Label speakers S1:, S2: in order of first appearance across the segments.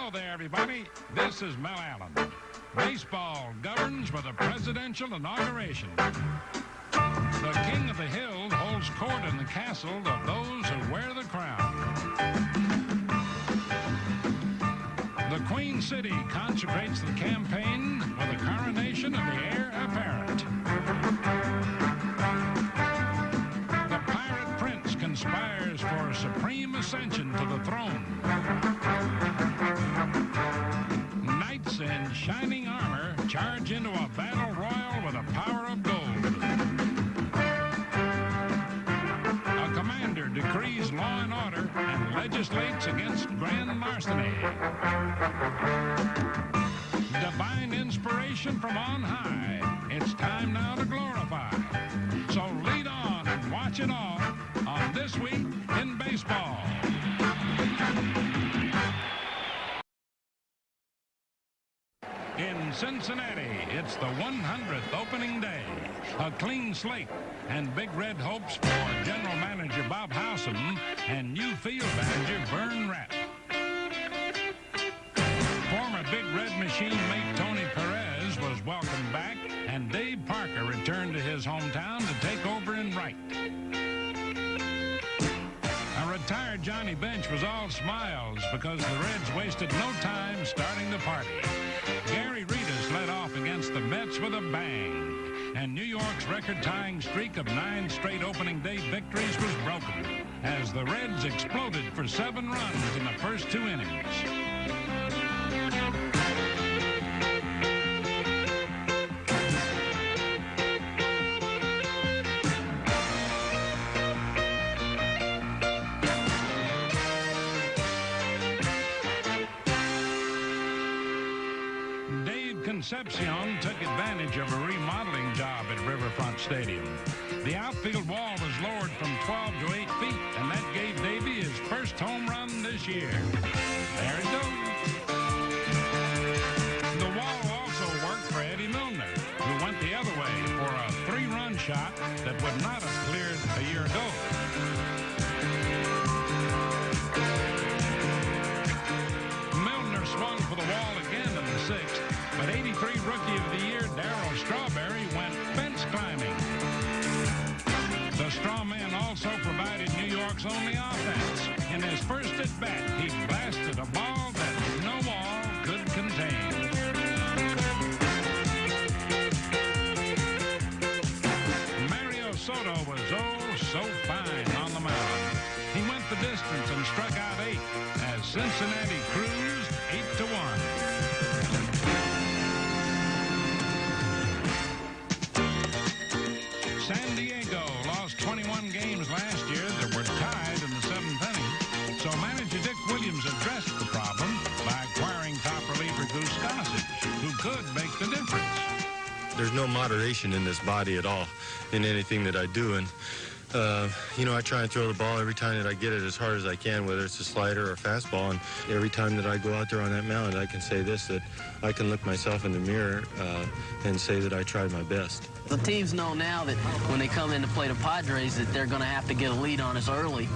S1: Hello there, everybody. This is Mel Allen. Baseball governs with a presidential inauguration. The King of the Hill holds court in the castle of those who wear the crown. The Queen City consecrates the campaign with a coronation of the heir apparent. The pirate prince conspires for supreme ascension to the throne. Knights in shining armor charge into a battle royal with a power of gold. A commander decrees law and order and legislates against grand larceny. Divine inspiration from on high. It's time now to glorify. So lead on and watch it all on This Week in Baseball. In Cincinnati, it's the 100th opening day. A clean slate and big red hopes for General Manager Bob Howsam and new field manager Vern Rapp. Former Big Red Machine mate Tony Perez was welcomed back, and Dave Parker returned to his hometown to take over in right. A retired Johnny Bench was all smiles because the Reds wasted no time starting the party. Gary Reedus led off against the Mets with a bang, and New York's record-tying streak of 9 straight opening day victories was broken as the Reds exploded for 7 runs in the first 2 innings. Concepcion took advantage of a remodeling job at Riverfront Stadium. The outfield wall was lowered from 12 to 8 feet, and that gave Davey his first home run this year. There it goes. The wall also worked for Eddie Milner, who went the other way for a 3-run shot that would not have cleared a year ago. Milner swung for the wall again in the 6th. But 83 Rookie of the Year Darryl Strawberry went fence climbing. The straw man also provided New York's only offense. In his first at-bat, he blasted a ball that no wall could contain. Mario Soto was so fine on the mound. He went the distance and struck out 8 as Cincinnati cruised 8-1. San Diego lost 21 games last year that were tied in the 7th inning, so manager Dick Williams addressed the problem by acquiring top reliever Goose Gossage, who could make the difference.
S2: There's no moderation in this body at all in anything that I do, and I try and throw the ball every time that I get it as hard as I can, whether it's a slider or a fastball. And every time that I go out there on that mound, I can say this, that I can look myself in the mirror and say that I tried my best.
S3: The teams know now that when they come in to play the Padres that they're going to have to get a lead on us early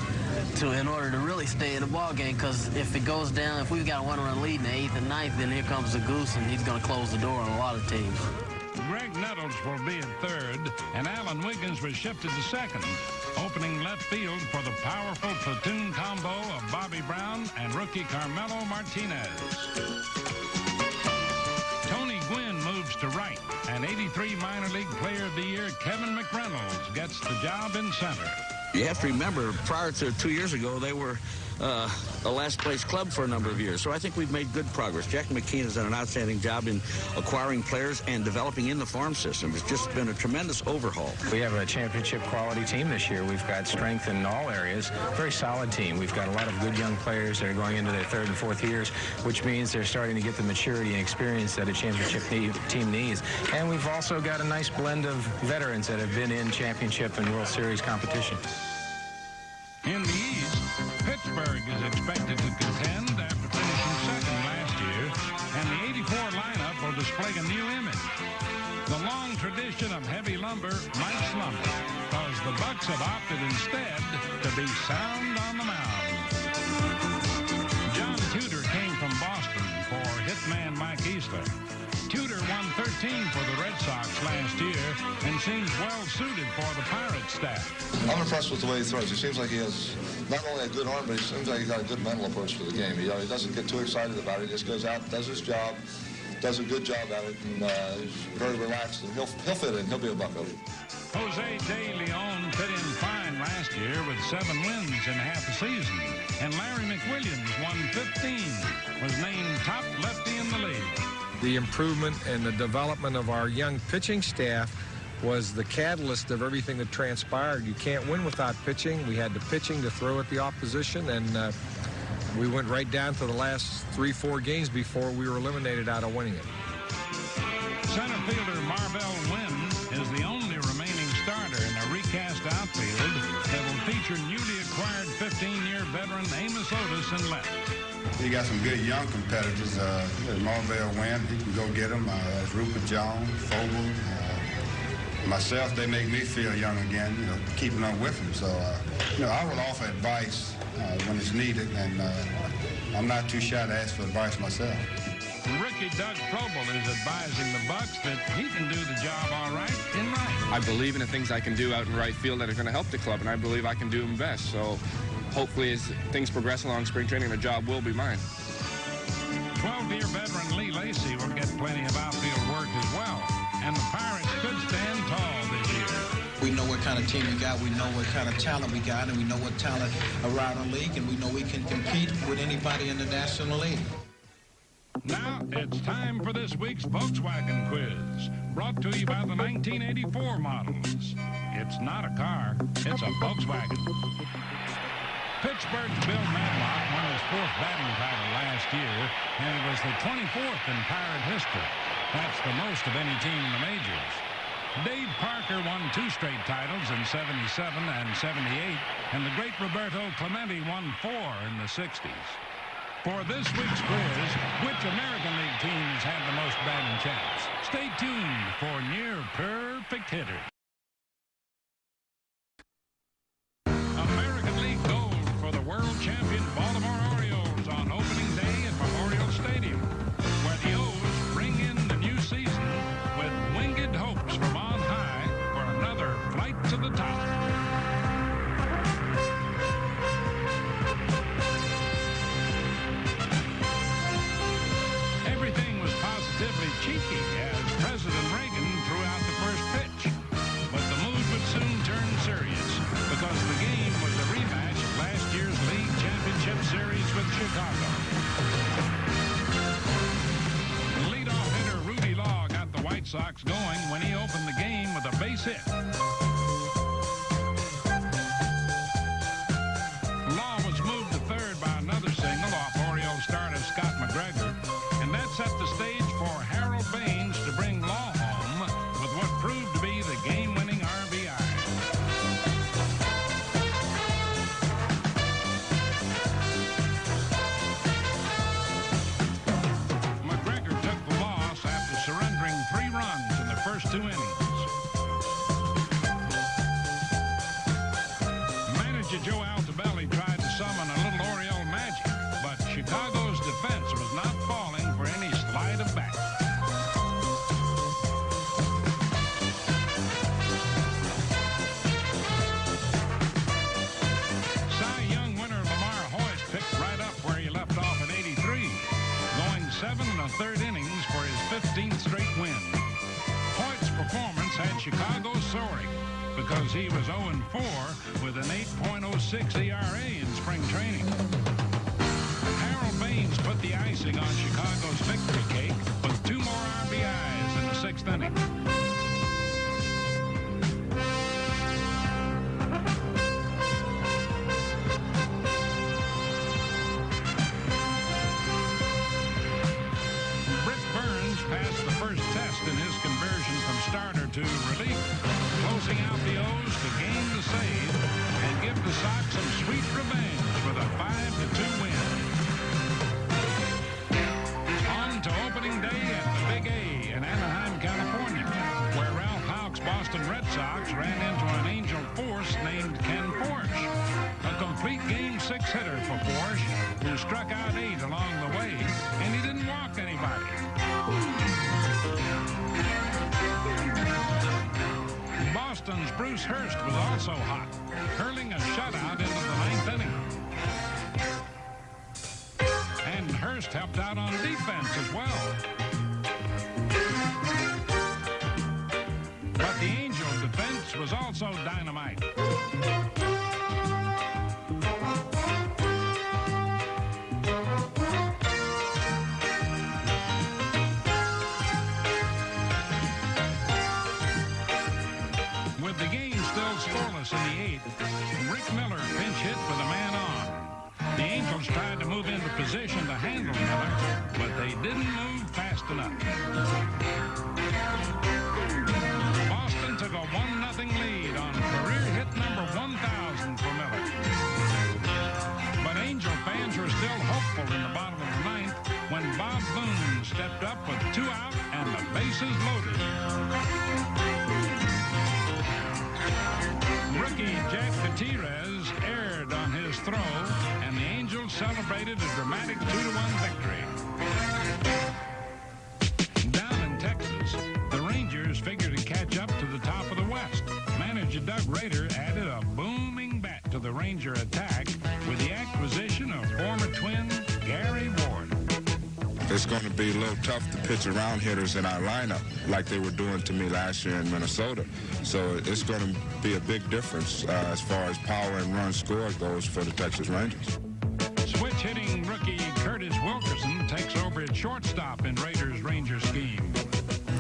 S3: in order to really stay in the ball game, because if it goes down, if we've got a 1-run lead in the 8th and 9th, then here comes the Goose, and he's going to close the door on a lot of teams.
S1: Greg Nettles will be in 3rd, and Alan Wiggins was shifted to 2nd, opening left field for the powerful platoon combo of Bobby Brown and rookie Carmelo Martinez. Tony Gwynn moves to right, and 83 minor league player of the year Kevin McReynolds gets the job in center.
S4: You have to remember, prior to 2 years ago, they were a last-place club for a number of years. So I think we've made good progress. Jack McKean has done an outstanding job in acquiring players and developing in the farm system. It's just been a tremendous overhaul.
S5: We have a championship quality team this year. We've got strength in all areas. Very solid team. We've got a lot of good young players that are going into their 3rd and 4th years, which means they're starting to get the maturity and experience that a championship team needs. And we've also got a nice blend of veterans that have been in championship and World Series competition.
S1: In the East, Pittsburgh is expected to contend after finishing 2nd last year, and the 84 lineup will display a new image. The long tradition of heavy lumber might slumber, because the Bucks have opted instead to be sound on the mound. John Tudor came from Boston team for the Red Sox last year and seems well suited for the Pirates staff.
S6: I'm impressed with the way he throws. He seems like he has not only a good arm, but he seems like he's got a good mental approach to the game. He doesn't get too excited about it. He just goes out, does his job, does a good job at it, and he's very relaxed, and he'll fit in. He'll be a bucko.
S1: Jose De Leon fit in fine last year with 7 wins in half a season, and Larry McWilliams won 15, was named top lefty in the league.
S7: The improvement and the development of our young pitching staff was the catalyst of everything that transpired. You can't win without pitching. We had the pitching to throw at the opposition, and we went right down to the last 3-4 games before we were eliminated out of winning it.
S1: Center fielder Marvell Wynn is the only remaining starter in a recast outfield that will feature newly acquired 15-year veteran Amos Otis in left.
S8: You got some good young competitors. Marvell Wynn, he can go get them. Rupert Jones, Fogel, myself. They make me feel young again, keeping up with them. So, I will offer advice when it's needed, and I'm not too shy to ask for advice myself.
S1: Ricky Doug Probel is advising the Bucks that he can do the job all right in right.
S9: I believe in the things I can do out in right field that are going to help the club, and I believe I can do them best. So hopefully as things progress along spring training, the job will be mine.
S1: 12-year veteran Lee Lacy will get plenty of outfield work as well, and the Pirates could stand tall this year.
S10: We know what kind of team we got, we know what kind of talent we got, and we know what talent around the league, and we know we can compete with anybody in the National League.
S1: Now it's time for this week's Volkswagen quiz, brought to you by the 1984 models. It's not a car, it's a Volkswagen. Pittsburgh's Bill Madlock won his 4th batting title last year, and it was the 24th in Pirate history. That's the most of any team in the majors. Dave Parker won 2 straight titles in '77 and '78, and the great Roberto Clemente won 4 in the '60s. For this week's quiz, which American League teams had the most batting champs? Stay tuned for Near Perfect Hitters. American League gold for the world champion Baltimore Orioles on opening day at Memorial Stadium, where the O's bring in the new season with winged hopes from on high for another flight to the top. Positively cheeky as President Reagan threw out the first pitch. But the mood would soon turn serious because the game was a rematch of last year's league championship series with Chicago. Leadoff hitter Rudy Law got the White Sox going when he opened the game with a base hit. Law was moved to third by another single off Orioles starter Scott McGregor, and that set the stage for Harold Baines to bring Law home with what proved to be the game-winning RBI. McGregor took the loss after surrendering 3 runs in the first 2 innings. Manager Joe Altobelli tried to summon a little Oriole magic, but Chicago's defense was not falling for any sleight of bat. Cy Young winner Lamar Hoyt picked right up where he left off at 83, going 7 1/3 innings for his 15th straight win. Hoyt's performance had Chicago soaring because he was 0-4 with an 8.06 ERA in spring training. Harold Baines put the icing on Chicago's victory cake with 2 more RBIs in the 6th inning. Britt Burns passed the first test in his conversion from starter to relief, closing out the O's to gain the save and give the Sox some sweet revenge with a 5-2 win. On to opening day at the Big A in Anaheim, California, where Ralph Houck's Boston Red Sox ran into an Angel force named Ken Porsche, a complete Game 6 hitter for Porsche, who struck out 8 along the way, and he didn't walk anybody. Boston's Bruce Hurst was also hot, hurling a shutout into the ninth inning. And Hurst helped out on defense as well. But the Angels' defense was also dynamite. With the game still scoreless in the eighth, Rick Miller pinch hit with a man on. The Angels tried to move into position to handle Miller, but they didn't move fast enough. Boston took a 1-0 lead on career hit number 1,000 for Miller. But Angel fans were still hopeful in the bottom of the ninth when Bob Boone stepped up with 2 out and the bases loaded. Rookie Jack Gutierrez erred on his throw, and the Angels celebrated a dramatic 2-1 victory. Down in Texas, the Rangers figured to catch up to the top of the West. Manager Doug Rader added a booming bat to the Ranger attack with the acquisition of former Twin Gary Ward.
S11: It's going to be a little tough to pitch around hitters in our lineup like they were doing to me last year in Minnesota. So it's going to be a big difference as far as power and run scored goes for the Texas Rangers.
S1: Switch-hitting rookie Curtis Wilkerson takes over at shortstop in Raiders' Ranger scheme.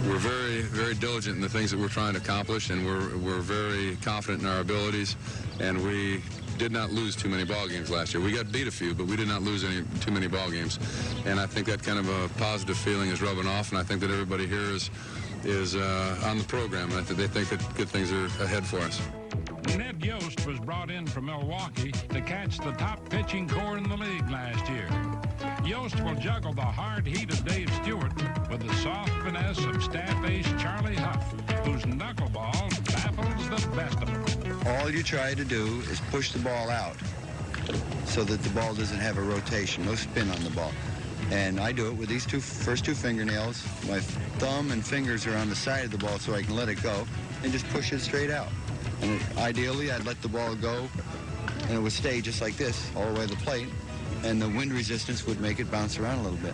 S12: We're very, very diligent in the things that we're trying to accomplish, and we're very confident in our abilities, and we did not lose too many ball games last year. We got beat a few, but we did not lose too many ball games. And I think that kind of a positive feeling is rubbing off, and I think that everybody here is on the program, and I think they think that good things are ahead for us.
S1: Ned Yost was brought in from Milwaukee to catch the top pitching core in the league last year. Yost will juggle the hard heat of Dave Stewart with the soft finesse of staff ace Charlie Huff, whose knuckleball baffles the best of them.
S13: All you try to do is push the ball out so that the ball doesn't have a rotation, no spin on the ball. And I do it with these first two fingernails. My thumb and fingers are on the side of the ball so I can let it go and just push it straight out. And ideally, I'd let the ball go and it would stay just like this all the way to the plate, and the wind resistance would make it bounce around a little bit.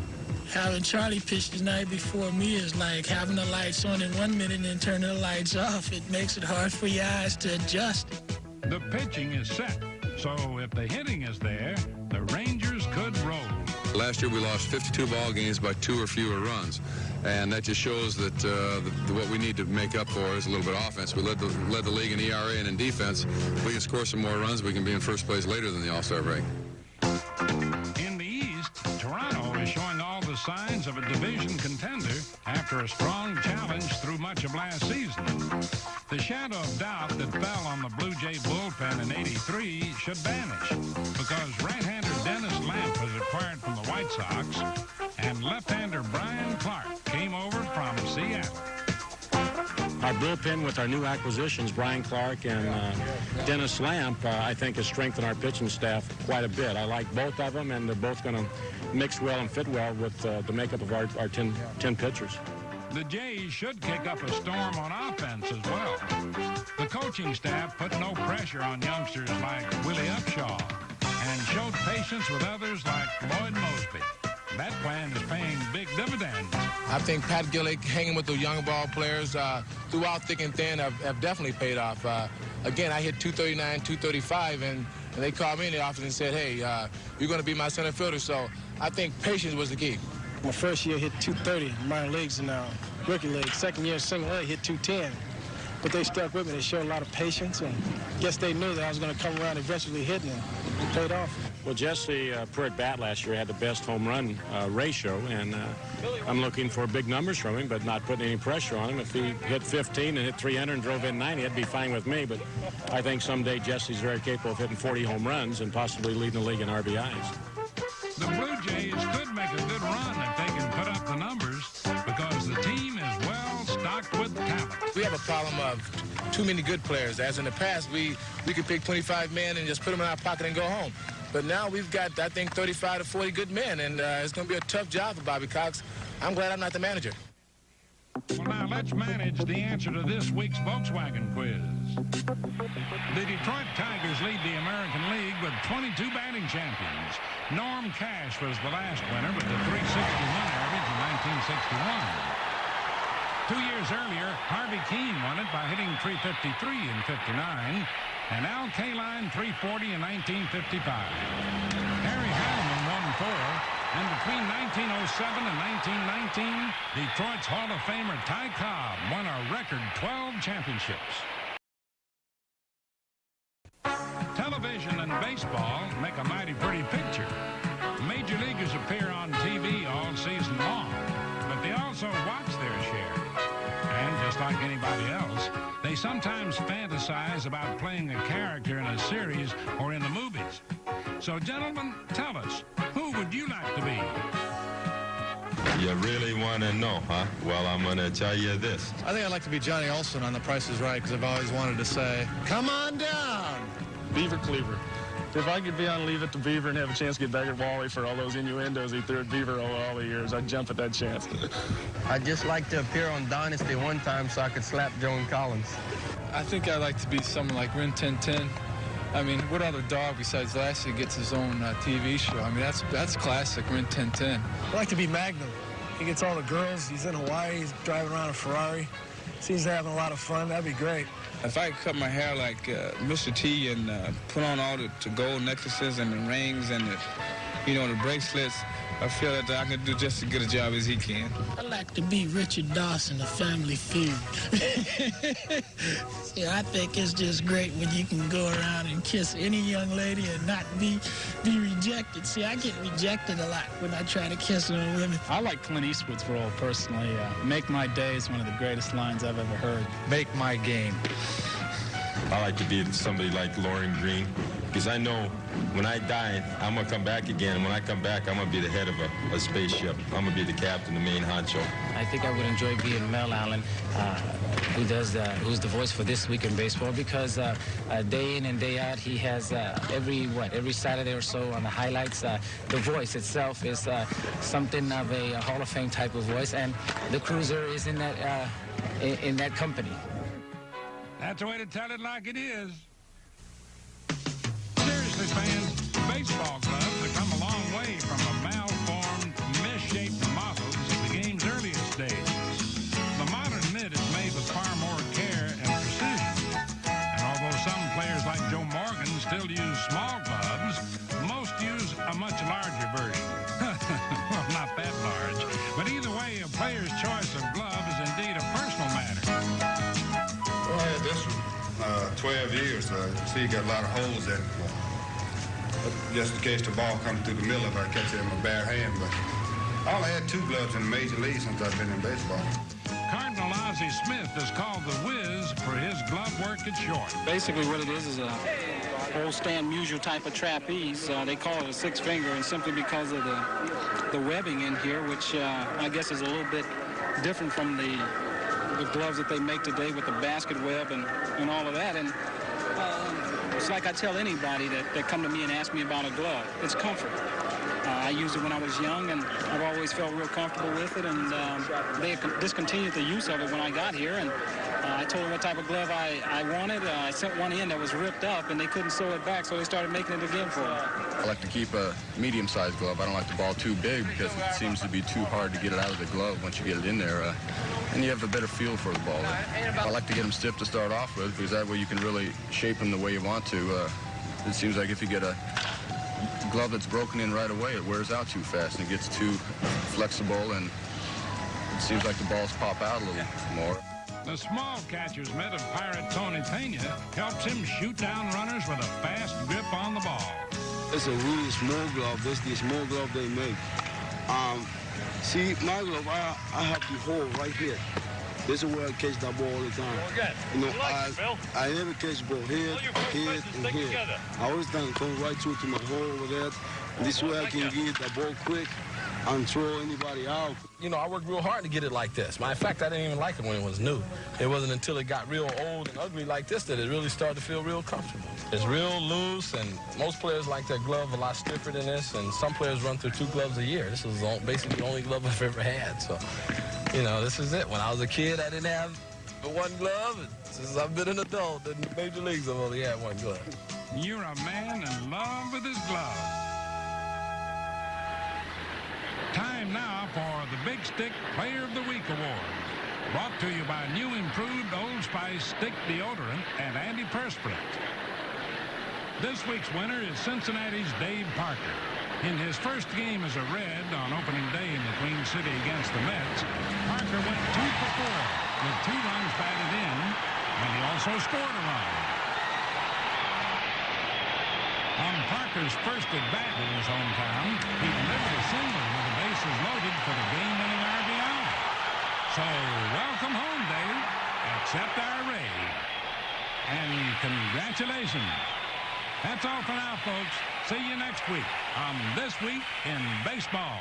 S14: Having Charlie pitch the night before me is like having the lights on in 1 minute and then turning the lights off. It makes it hard for your eyes to adjust.
S1: The pitching is set, so if the hitting is there, the Rangers could roll.
S12: Last year we lost 52 ball games by 2 or fewer runs, and that just shows that what we need to make up for is a little bit of offense. We led the league in ERA and in defense. If we can score some more runs, we can be in first place later than the All-Star break.
S1: In the East, Toronto is showing all the signs of a division contender after a strong challenge through much of last season. The shadow of doubt that fell on the Blue Jay bullpen in '83 should vanish because right-hander Dennis Lamp was acquired from the White Sox and left-hander Brian Clark came over from Seattle.
S15: Our bullpen with our new acquisitions, Brian Clark and Dennis Lamp, I think has strengthened our pitching staff quite a bit. I like both of them, and they're both going to mix well and fit well with the makeup of our 10 pitchers.
S1: The Jays should kick up a storm on offense as well. The coaching staff put no pressure on youngsters like Willie Upshaw and showed patience with others like Lloyd Mosby. That plan is paying big dividends.
S16: I think Pat Gillick hanging with the young ball players throughout thick and thin have definitely paid off. Again, I hit 239, 235, and they called me in the office and said, hey, you're going to be my center fielder. So I think patience was the key.
S17: My first year hit 230 in minor leagues and rookie league. Second year single A hit 210. But they stuck with me. They showed a lot of patience, and I guess they knew that I was going to come around eventually hitting, and it paid off.
S15: Well, Jesse, per at bat last year, had the best home run ratio, and I'm looking for big numbers from him, but not putting any pressure on him. If he hit 15 and hit 300 and drove in 90, that'd be fine with me. But I think someday Jesse's very capable of hitting 40 home runs and possibly leading the league in RBIs.
S1: The Blue Jays could make a good run if they can put up the numbers because the team is well stocked with talent.
S16: We have a problem of too many good players. As in the past, we could pick 25 men and just put them in our pocket and go home. But now we've got, I think, 35 to 40 good men, and it's going to be a tough job for Bobby Cox. I'm glad I'm not the manager.
S1: Well, now let's manage the answer to this week's Volkswagen quiz. The Detroit Tigers lead the American League with 22 batting champions. Norm Cash was the last winner with the .361 average in 1961. 2 years earlier, Harvey Keene won it by hitting .353 in '59, and Al Kaline .340 in 1955. Harry Heineman won 4. And between 1907 and 1919, Detroit's Hall of Famer Ty Cobb won a record 12 championships. Television and baseball make a mighty pretty picture. Major leaguers appear on TV all season long, but they also watch their share. And just like anybody else, they sometimes fantasize about playing a character in a series or in the movies. So, gentlemen, tell us, who would you like to be?
S2: You really want to know, huh? Well, I'm going to tell you this.
S18: I think I'd like to be Johnny Olson on The Price is Right, because I've always wanted to say, come on down!
S19: Beaver Cleaver. If I could be on Leave It to Beaver and have a chance to get back at Wally for all those innuendos he threw at Beaver all the years, I'd jump at that chance.
S20: I'd just like to appear on Dynasty one time so I could slap Joan Collins.
S21: I think I'd like to be someone like Rin Tin Tin. I mean, what other dog besides Lassie gets his own TV show? I mean, that's classic Rin Tin Tin.
S17: I'd like to be Magnum. He gets all the girls. He's in Hawaii. He's driving around a Ferrari. Seems to having a lot of fun. That'd be great.
S22: If I could cut my hair like Mr. T and put on all the gold necklaces and the rings and the, the bracelets, I feel that I can do just as good a job as he can.
S14: I like to be Richard Dawson of Family Feud. I think it's just great when you can go around and kiss any young lady and not be rejected. See, I get rejected a lot when I try to kiss on women.
S23: I like Clint Eastwood's role personally. Make my day is one of the greatest lines I've ever heard.
S18: Make my game.
S2: I like to be somebody like Lauren Green, because I know when I die, I'm going to come back again. And when I come back, I'm going to be the head of a spaceship. I'm going to be the captain, the main honcho.
S24: I think I would enjoy being Mel Allen, who's the voice for This Week in Baseball, because day in and day out, he has every Saturday or so on the highlights. The voice itself is something of a Hall of Fame type of voice, and the Cruiser is in that company.
S1: That's the way to tell it like it is. Seriously, fans, baseball clubs have come a long way from the malformed, misshaped models of the game's earliest days. The modern mitt is made with far more care and precision. And although some players like Joe Morgan still use small gloves, most use a much larger version. Well, not that large. But either way, a player's choice of glove is indeed a personal matter.
S8: Well, I had this one 12 years. See, you got a lot of holes in it. Just in case the ball comes through the middle if I catch it in my bare hand. But I only had 2 gloves in the major league since I've been in baseball.
S1: Cardinal Ozzie Smith is called the Whiz for his glove work at short.
S23: Basically what it is a old Stan Musial type of trapeze. They call it a 6-finger, and simply because of the webbing in here, which I guess is a little bit different from the gloves that they make today with the basket web and all of that. And it's like I tell anybody that come to me and ask me about a glove. It's comfort. I used it when I was young, and I've always felt real comfortable with it. And they discontinued the use of it when I got here. And I told them what type of glove I wanted. I sent one in that was ripped up, and they couldn't sew it back, so they started making it again for me.
S25: I like to keep a medium-sized glove. I don't like the ball too big because it seems to be too hard to get it out of the glove once you get it in there. And you have a better feel for the ball. I like to get them stiff to start off with, because that way you can really shape them the way you want to. It seems like if you get a glove that's broken in right away, it wears out too fast and it gets too flexible, and it seems like the balls pop out a little more.
S1: The small catcher's mitt of Pirate Tony Pena helps him shoot down runners with a fast grip on the ball.
S26: It's a really small glove. This is the small glove they make. See, my glove, I have the hole right here. This is where I catch that ball all the time. You know, I never catch the ball here, here, and here. I always think come right through to my hole over there. This way I can get the ball quick and throw anybody out.
S27: You know, I worked real hard to get it like this. Matter of fact, I didn't even like it when it was new. It wasn't until it got real old and ugly like this that it really started to feel real comfortable. It's real loose, and most players like their glove a lot stiffer than this, and some players run through 2 gloves a year. This is basically the only glove I've ever had, so, You know, this is it. When I was a kid, I didn't have but one glove. And since I've been an adult in the major leagues, I've only had one glove.
S1: You're a man in love with his glove. Time now for the Big Stick Player of the Week Award. Brought to you by new improved Old Spice Stick Deodorant and Antiperspirant. This week's winner is Cincinnati's Dave Parker. In his first game as a Red on opening day in the Queen City against the Mets, Parker went 2 for 4 with 2 runs batted in, and he also scored a run. On Parker's first at-bat in his hometown, he delivered a single with the bases loaded for the game-winning RBI. So, welcome home, Dave. Accept our raid. And congratulations. That's all for now, folks. See you next week on This Week in Baseball.